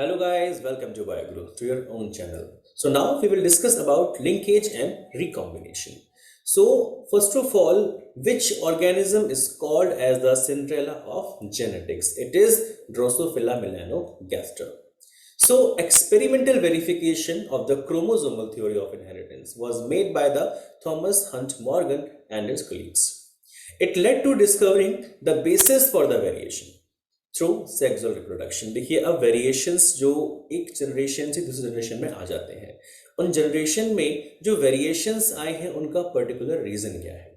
Hello guys, welcome to BIOGURU, to your own channel. So now we will discuss about linkage and recombination. So first of all, which organism is called as the Cinderella of genetics? It is Drosophila Melanogaster. So experimental verification of the chromosomal theory of inheritance was made by the Thomas Hunt Morgan and his colleagues. It led to discovering the basis for the variation through sexual reproduction. देखिए अब variations जो एक generation से दूसरे generation में आ जाते हैं, उन जनरेशन में जो वेरिएशंस आए हैं उनका पर्टिकुलर रीजन क्या है.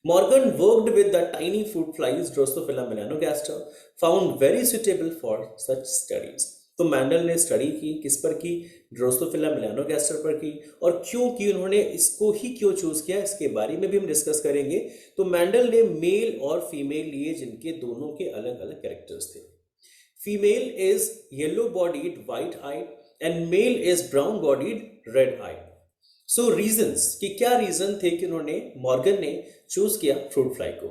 Morgan worked with the tiny fruit flies Drosophila melanogaster, found very suitable for such studies. तो मैंडल ने स्टडी की, किस पर की? ड्रोसोफिला मेलानोगास्टर पर की. और क्यों की उन्होंने इसको ही क्यों चूज किया, इसके बारे में भी हम डिस्कस करेंगे. तो मैंडल ने मेल और फीमेल लिए जिनके दोनों के अलग अलग कैरेक्टर्स थे. Female is yellow bodied white eyed and male is brown bodied red eyed. So reasons कि क्या रीजन थे कि उन्होंने मॉर्गन ने चूज किया फ्रूट फ्लाई को.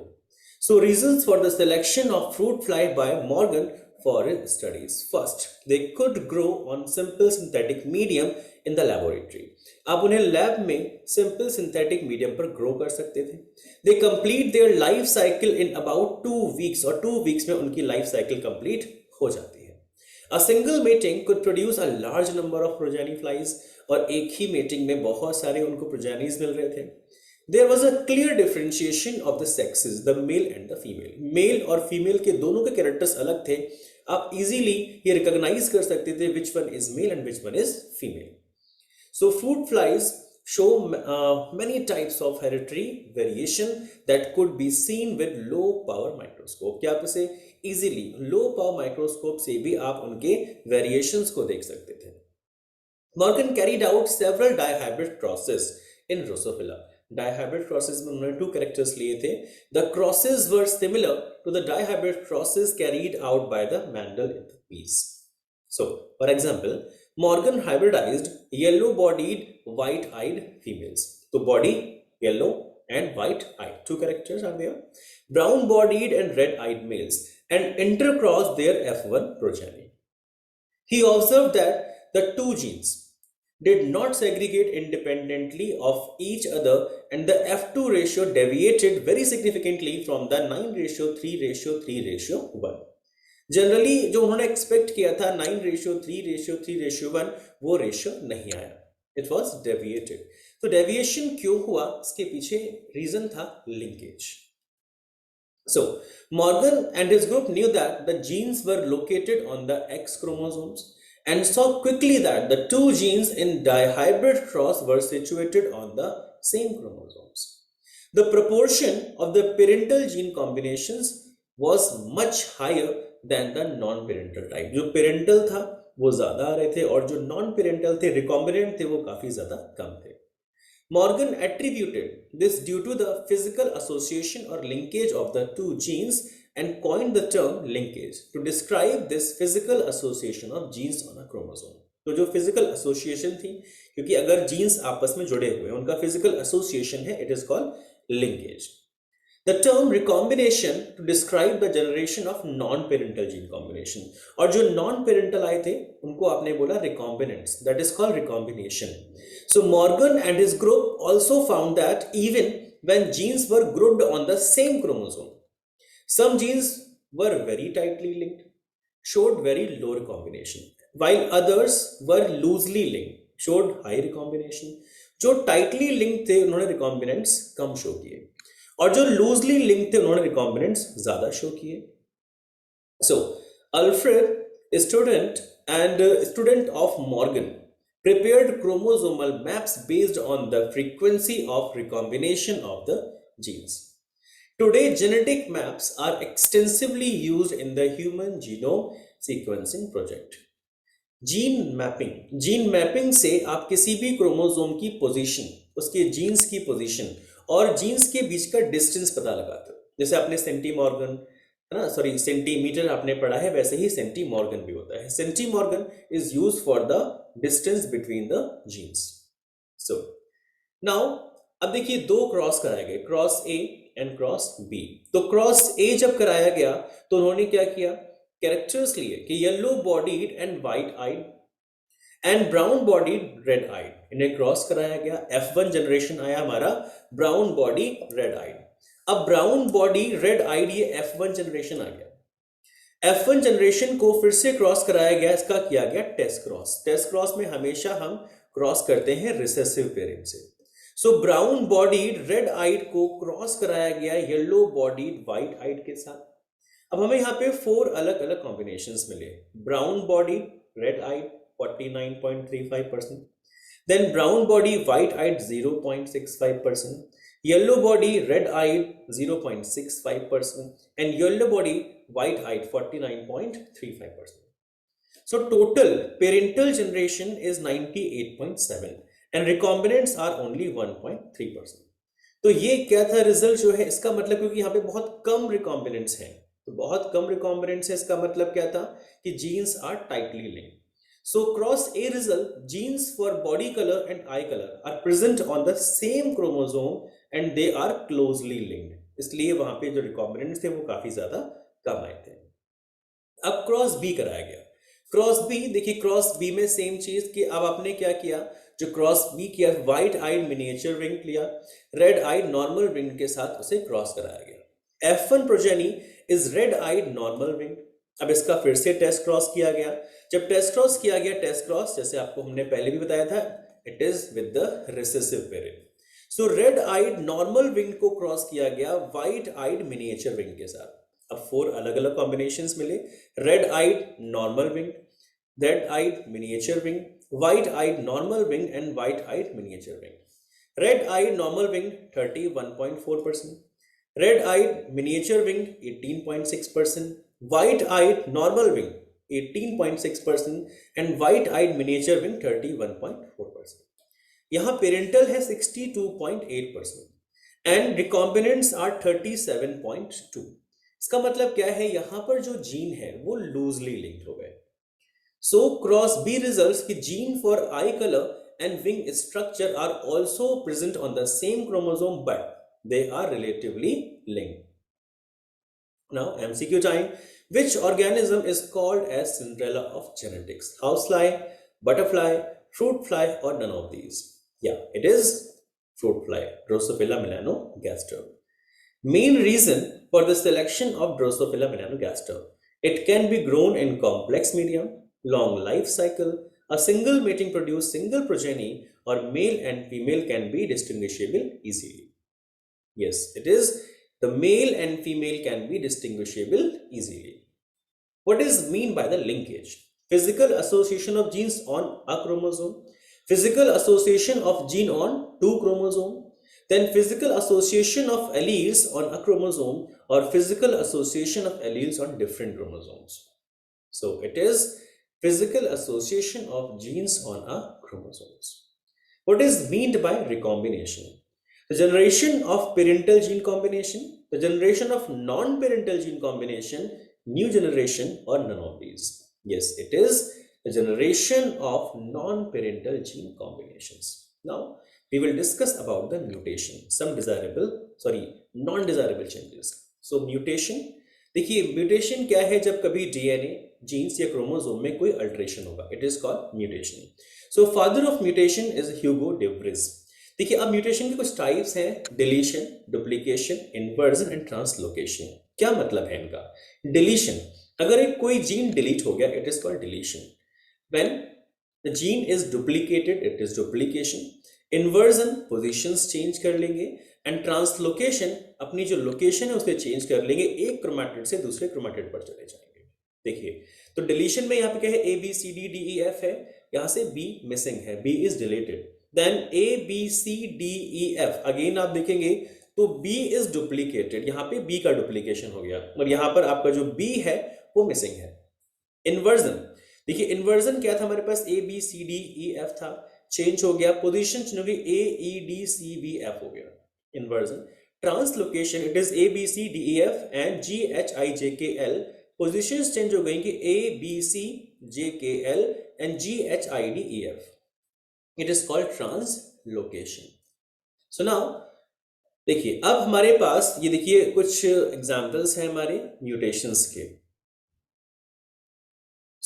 So reasons for the selection of fruit fly by Morgan for his studies. First, they could grow on simple synthetic medium in the laboratory. आप उन्हें लैब में simple synthetic medium पर grow कर सकते थे. They complete their life cycle in about 2 weeks और 2 weeks में उनकी life cycle complete हो जाती है. A single mating could produce a large number of progeny flies और एक ही mating में बहुत सारे उनको progenies मिल रहे थे. There was a clear differentiation of the sexes, the male and the female. Male और female के दोनों के characters अलग थे. आप easily ये recognize कर सकते थे which one is male and which one is female. So fruit flies show many types of hereditary variation that could be seen with low power microscope. क्या आप इसे easily low power microscope से भी आप उनके variations को देख सकते थे. Morgan carried out several dihybrid crosses in Drosophila. Dihybrid crosses में उन्होंने 2 characters लिए थे. The crosses were similar to the dihybrid crosses carried out by the Mendel in the piece. So, for example, Morgan hybridized yellow-bodied, white-eyed females. So, body yellow and white-eyed, 2 characters are there. Brown-bodied and red-eyed males, and intercrossed their F1 progeny. He observed that the 2 genes did not segregate independently of each other and the F2 ratio deviated very significantly from the 9:3:3:1. Generally जो उन्होंने expect किया था 9:3:3:1 वो ratio नहीं आया. It was deviated. तो deviation क्यों हुआ, इसके पीछे reason था linkage. So Morgan and his group knew that the genes were located on the X chromosomes and saw quickly that the 2 genes in dihybrid cross were situated on the same chromosomes. The proportion of the parental gene combinations was much higher than the non-parental type. जो parental था वो ज़्यादा आ रहे थे और जो non-parental थे, recombinant थे, वो काफ़ी ज़्यादा कम थे. Morgan attributed this due to the physical association or linkage of the 2 genes and coined the term linkage to describe this physical association of genes on a chromosome. तो जो physical association थी, क्योंकि अगर genes आपस में जुड़े हुए हैं, उनका physical association है, it is called linkage. The term recombination to describe the generation of non-parental gene combination. और जो non-parental आए थे, उनको आपने बोला recombinants. That is called recombination. So Morgan and his group also found that even when genes were grouped on the same chromosome, some genes were very tightly linked, showed very low recombination, while others were loosely linked, showed high recombination. जो tightly linked थे उन्होंने recombinants कम show किए और जो loosely linked थे उन्होंने recombinants ज़्यादा show किए. So Alfred, a student of Morgan, prepared chromosomal maps based on the frequency of recombination of the genes. Today, genetic maps are extensively used in the human genome sequencing project. Gene mapping से आप किसी भी chromosome की position, उसके jeans की position और jeans के बीच का डिस्टेंस पता लगाते हो. जैसे आपने सेंटीमॉर्गन है ना, सॉरी सेंटीमीटर आपने पढ़ा है, वैसे ही सेंटीमॉर्गन भी होता है. Centimorgan is used for the distance between the genes. So now अब देखिए 2 क्रॉस कराए गए, cross A and cross B. तो क्रॉस ए जब कराया गया तो उन्होंने क्या किया, कैरेक्टर्स लिए कि yellow bodied and white eyed and brown bodied red eyed, इन्हें क्रॉस कराया गया। F1 जनरेशन आया हमारा ब्राउन बॉडी रेड आइड। अब ब्राउन बॉडी रेड आइड ये F1 जनरेशन आ गया। F1 जनरेशन को फिर से क्रॉस कराया गया, इसका किया गया टेस्ट क्रॉस। टेस्ट क्रॉस में हमेशा हम क्रॉस करते हैं रिसेसिव पेरेंट से। So brown bodied red eyed को क्रॉस कराया गया येलो बॉडीड व्हाइट आइड के साथ। अब हमें यहाँ पे 4 अलग अलग कॉम्बिनेशंस मिले। Brown body red eyed 49.35%, then brown body white eyed 0.65%, yellow body red eyed 0.65%, and yellow body white eyed 49.35%. So total parental generation is 98.7 and recombinants are only 1.3%. तो ये क्या था रिजल्ट जो है इसका मतलब, क्योंकि यहाँ पे बहुत कम रिकॉम्बिनेंट्स हैं, तो बहुत कम रिकॉम्बिनेंट्स है, इसका मतलब क्या था कि genes are tightly linked. So cross A result, genes for body color and eye color are present on the same chromosome and they are closely linked. इसलिए वहां पे जो recombinants थे वो काफी ज्यादा कम आए थे. अब क्रॉस बी कराया गया. क्रॉस बी, देखिए क्रॉस बी में सेम चीज कि अब आपने क्या किया, जो क्रॉस बी किया व्हाइट आइड मिनिएचर विंग लिया, रेड आइड नॉर्मल विंग के साथ उसे क्रॉस कराया गया. F1 progeny is red eyed normal wing. अब इसका फिर से टेस्ट क्रॉस किया गया. जब टेस्ट क्रॉस किया गया, टेस्ट क्रॉस जैसे आपको हमने पहले भी बताया था, it is with the recessive parent. So red eyed normal wing को क्रॉस किया गया व्हाइट आइड मिनिएचर विंग के साथ. अब 4 अलग अलग कॉम्बिनेशंस मिले. Red eyed normal wing, red eyed miniature wing, white eyed normal wing and white eyed miniature wing. Red eyed normal wing 31.4%, red eyed miniature wing 18.6%, white eyed normal wing 18.6% and white eyed miniature wing 31.4%. यहाँ parental है 62.8% and recombinants are 37.2. इसका मतलब क्या है, यहाँ पर जो gene है वो लूजली लिंक्ड हो गए. So cross B results कि gene for eye color and wing structure are also present on the same chromosome but they are relatively linked. Now MCQ time. Which organism is called as Cinderella of genetics? Housefly, butterfly, fruit fly, or none of these? Yeah, it is fruit fly, Drosophila Melanogaster. Main reason for the selection of Drosophila Melanogaster: it can be grown in complex medium, long life cycle, a single mating produce single progeny, or male and female can be distinguishable easily. Yes, it is. The male and female can be distinguishable easily. What is mean by the linkage? Physical association of genes on a chromosome, physical association of gene on 2 chromosomes, then physical association of alleles on a chromosome or physical association of alleles on different chromosomes. So it is physical association of genes on a chromosomes. What is meant by recombination? The generation of parental gene combination, the generation of non-parental gene combination, new generation, or none of these? Yes, it is the generation of non-parental gene combinations. Now we will discuss about the mutation, some non-desirable changes. So mutation, देखिए mutation क्या है, जब कभी DNA jeans या chromosome में कोई alteration होगा, it is called mutation. So father of mutation is Hugo de Vries. देखिए अब म्यूटेशन के कुछ टाइप्स हैं, deletion, duplication, inversion and translocation. क्या मतलब है इनका? डिलीशन, अगर एक कोई जीन डिलीट हो गया, it is called deletion. When the gene is duplicated, it is duplication. Inversion, positions change कर लेंगे. एंड ट्रांसलोकेशन, अपनी जो लोकेशन है उसे चेंज कर लेंगे, एक क्रोमैटिड से दूसरे क्रोमैटिड पर चले जाएंगे. देखिए तो डिलीशन में यहाँ पे क्या है, A B C D D E F है, यहाँ से बी मिसिंग है, B is deleted. Then A B C D E F, again आप देखेंगे तो बी इज डुप्लीकेटेड, यहाँ पे बी का डुप्लीकेशन हो गया और यहाँ पर आपका जो बी है वो मिसिंग है. इन्वर्जन, देखिए इन्वर्जन क्या था, हमारे पास A B C D E F था, चेंज हो गया, पोजीशन चेंज हो गई, A E D C B F हो गया, inversion. Translocation, it is A B C D E F and G H I J K L, positions change हो गई कि ए B C J K L and G H I D E F. It is called translocation. So now देखिए अब हमारे पास ये देखिए कुछ examples हैं हमारे म्यूटेशंस के.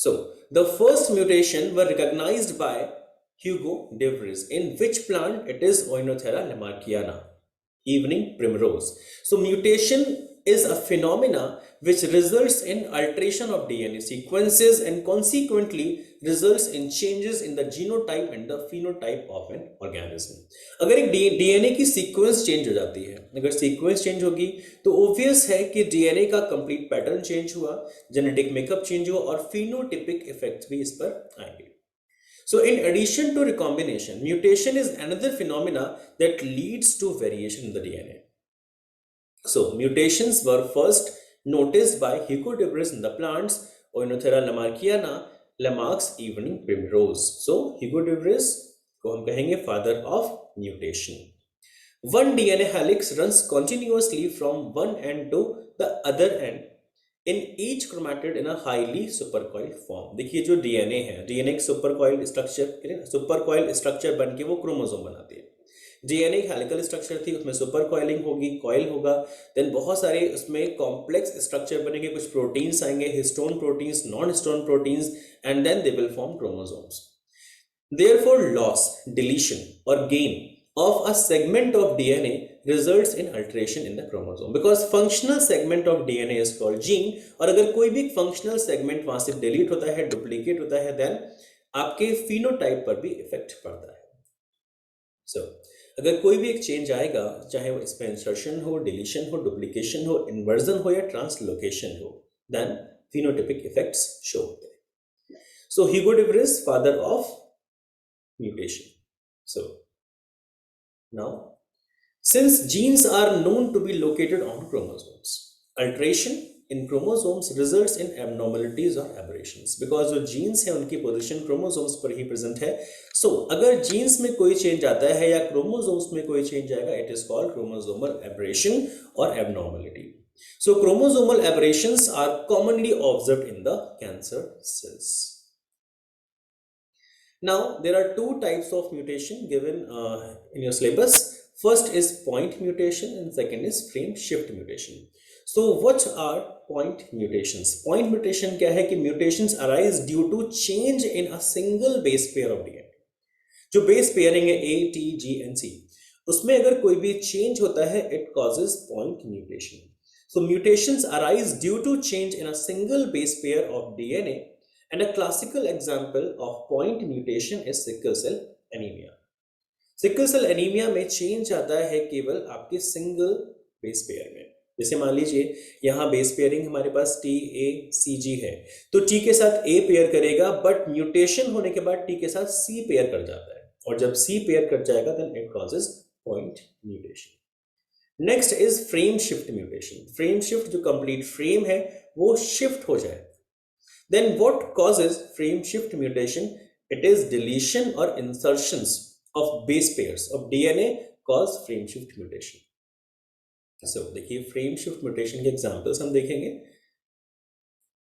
So the first mutation were recognized by Hugo de Vries. In which plant? It is Oenothera lamarckiana, evening primrose. So mutation is a phenomena which results in alteration of DNA sequences and consequently results in changes in the genotype and the phenotype of an organism. अगर एक DNA की sequence change हो जाती है, अगर sequence change होगी तो obvious है कि डीएनए का कंप्लीट पैटर्न चेंज हुआ, जेनेटिक मेकअप चेंज हुआ और फिनोटिपिक इफेक्ट्स भी इस पर आएंगे. So in addition to recombination, mutation is another phenomena that leads to variation in the DNA. So mutations were first noticed by Hugo de Vries in the plants Oenothera lamarckiana, Lamarck's evening primrose. So Hugo de Vries को हम कहेंगे father of mutation. One DNA helix runs continuously from one end to the other end in each chromatid in a highly supercoiled form. देखिए जो DNA है, DNA एक सुपरकॉइल्ड structure बन के वो क्रोमोसोम बनाती है. डीएनए एक हेलिकल स्ट्रक्चर थी, उसमें सुपर कॉइलिंग होगी, कॉइल होगा, देन बहुत सारे उसमें कॉम्प्लेक्स स्ट्रक्चर बनेंगे, कुछ प्रोटीन्स आएंगे, histone proteins, non histone proteins, and then they will form chromosomes. Therefore, loss, deletion, or gain of a segment of DNA results in alteration in the chromosome. Because functional segment of DNA is called gene. और अगर कोई भी functional segment वहां से delete होता है, duplicate होता है, then आपके phenotype पर भी effect पड़ता है. So, अगर कोई भी एक change आएगा, चाहे वो इसमें insertion हो, deletion हो, duplication हो, inversion हो या translocation हो, then phenotypic effects show होते हैं. So, Hugo de Vries, father of mutation. So now, since genes are known to be located on chromosomes, alteration in chromosomes results in abnormalities or aberrations. Because जो genes है उनकी position chromosomes पर ही present है. So अगर genes में कोई change आता है या chromosomes में कोई change आएगा, it is called chromosomal aberration or abnormality. So chromosomal aberrations are commonly observed in the cancer cells. Now, there are two types of mutation given in your syllabus. First is point mutation and second is frame shift mutation. So, what are point mutations? Point mutation क्या है कि mutations arise due to change in a single base pair of DNA. जो base pairing है A, T, G and C, उसमें अगर कोई भी change होता है, it causes point mutation. So, mutations arise due to change in a single base pair of DNA. And a classical example of point mutation is sickle cell anemia. Sickle cell anemia में change आता है केवल आपके single base pair में. जैसे मान लीजिए यहाँ base pairing हमारे पास T, A, C, G है, तो T के साथ A पेयर करेगा, but mutation होने के बाद T के साथ C पेयर कर जाता है, और जब C पेयर कर जाएगा then it causes point mutation. Next is frame shift mutation. Frame shift जो complete frame है वो shift हो जाए. Then what causes frame shift mutation? It is deletion or insertions of base pairs of DNA cause frame shift mutation. So देखिए frame shift mutation के examples हम देखेंगे.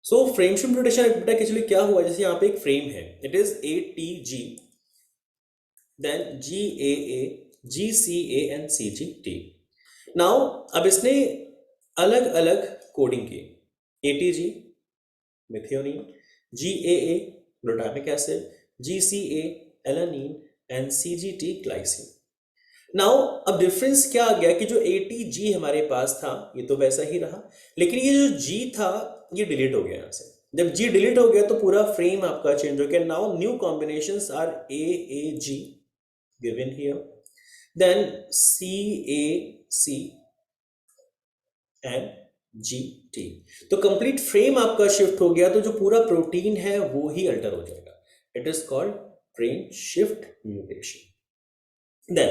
So frame shift mutation बेटा actually क्या हुआ, जैसे यहाँ पे एक frame है, it is ATG, then GAA, GCA and CGT. Now अब इसने अलग अलग कोडिंग की, ATG methionine, GAA glutamic acid, GCA alanine and CGT glycine. Now अब डिफरेंस क्या आ गया कि जो ATG हमारे पास था ये तो वैसा ही रहा, लेकिन ये जो G था ये डिलीट हो गया यहाँ से. जब G डिलीट हो गया तो पूरा फ्रेम आपका चेंज हो गया. Now new combinations are AAG given here, then CAC and GT. तो कंप्लीट फ्रेम आपका शिफ्ट हो गया, तो जो पूरा प्रोटीन है वो ही अल्टर हो जाएगा. It is called frame shift mutation. Then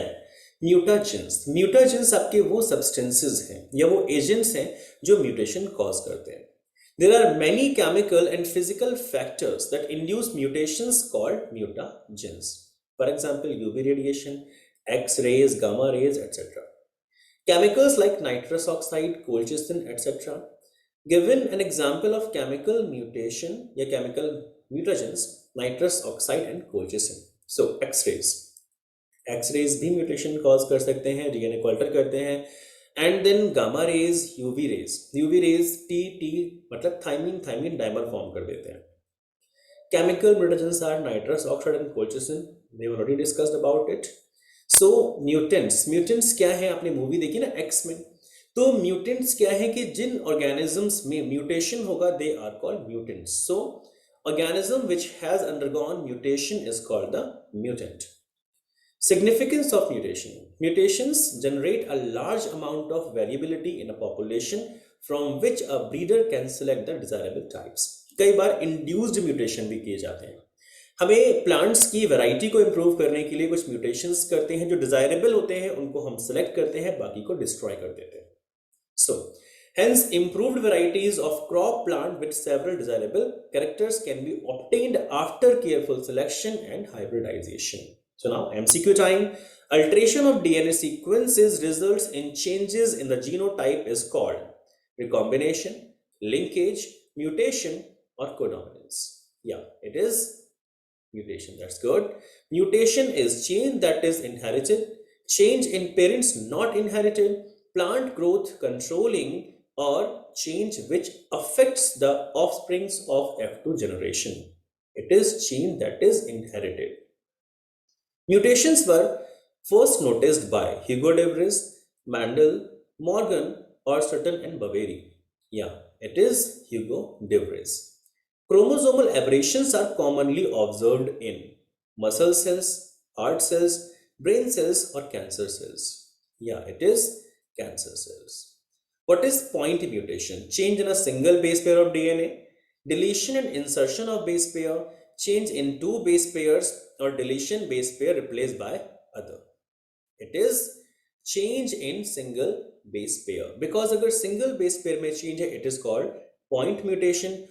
mutagens. Mutagens आपके वो सब्सटेंसेस हैं या वो एजेंट्स हैं जो म्यूटेशन कॉज करते हैं. There are many chemical and physical factors that induce mutations called mutagens. For example UV radiation, X rays, gamma rays etcetera. Chemicals like nitrous oxide, colchicine, etc. Given an example of chemical mutation या chemical mutagens, nitrous oxide and colchicine. So X-rays. X-rays भी mutation cause कर सकते हैं, DNA को alter करते हैं. And then gamma rays, UV rays. UV rays T मतलब thymine dimer form कर देते हैं. Chemical mutagens are nitrous oxide and colchicine. We have already discussed about it. So mutants क्या है, आपने मूवी देखी ना एक्समेन, तो म्यूटेंट्स क्या है कि जिन ऑर्गेनिजम्स में म्यूटेशन होगा they are called mutants. So organism which has undergone mutation is called the mutant. Significance of mutation. Mutations generate a large amount of variability in a population from which a breeder can select the desirable types. कई बार induced mutation भी किए जाते हैं. हमें plants की variety को improve करने के लिए कुछ म्यूटेशंस करते हैं, जो डिजायरेबल होते हैं उनको हम सेलेक्ट करते हैं, बाकी को डिस्ट्रॉय कर देते हैं. So, hence improved varieties of crop plant with several desirable characters can be obtained after careful selection and hybridization. So now MCQ time. Alteration of DNA sequences results in changes in the genotype is called recombination, linkage, mutation, or codominance. Yeah, it is mutation. That's good. Mutation is change that is inherited, change in parents not inherited, plant growth controlling, or change which affects the offsprings of F2 generation. It is change that is inherited. Mutations were first noticed by Hugo de Vries, Mendel, Morgan, or Sutton and Baveri. Yeah, it is Hugo de Vries. Chromosomal aberrations are commonly observed in muscle cells, heart cells, brain cells, or cancer cells. Yeah, it is cancer cells. What is point mutation? Change in a single base pair of DNA, deletion and insertion of base pair, change in two base pairs, or deletion base pair replaced by other. It is change in single base pair. Because अगर single base pair में change है, it is called point mutation.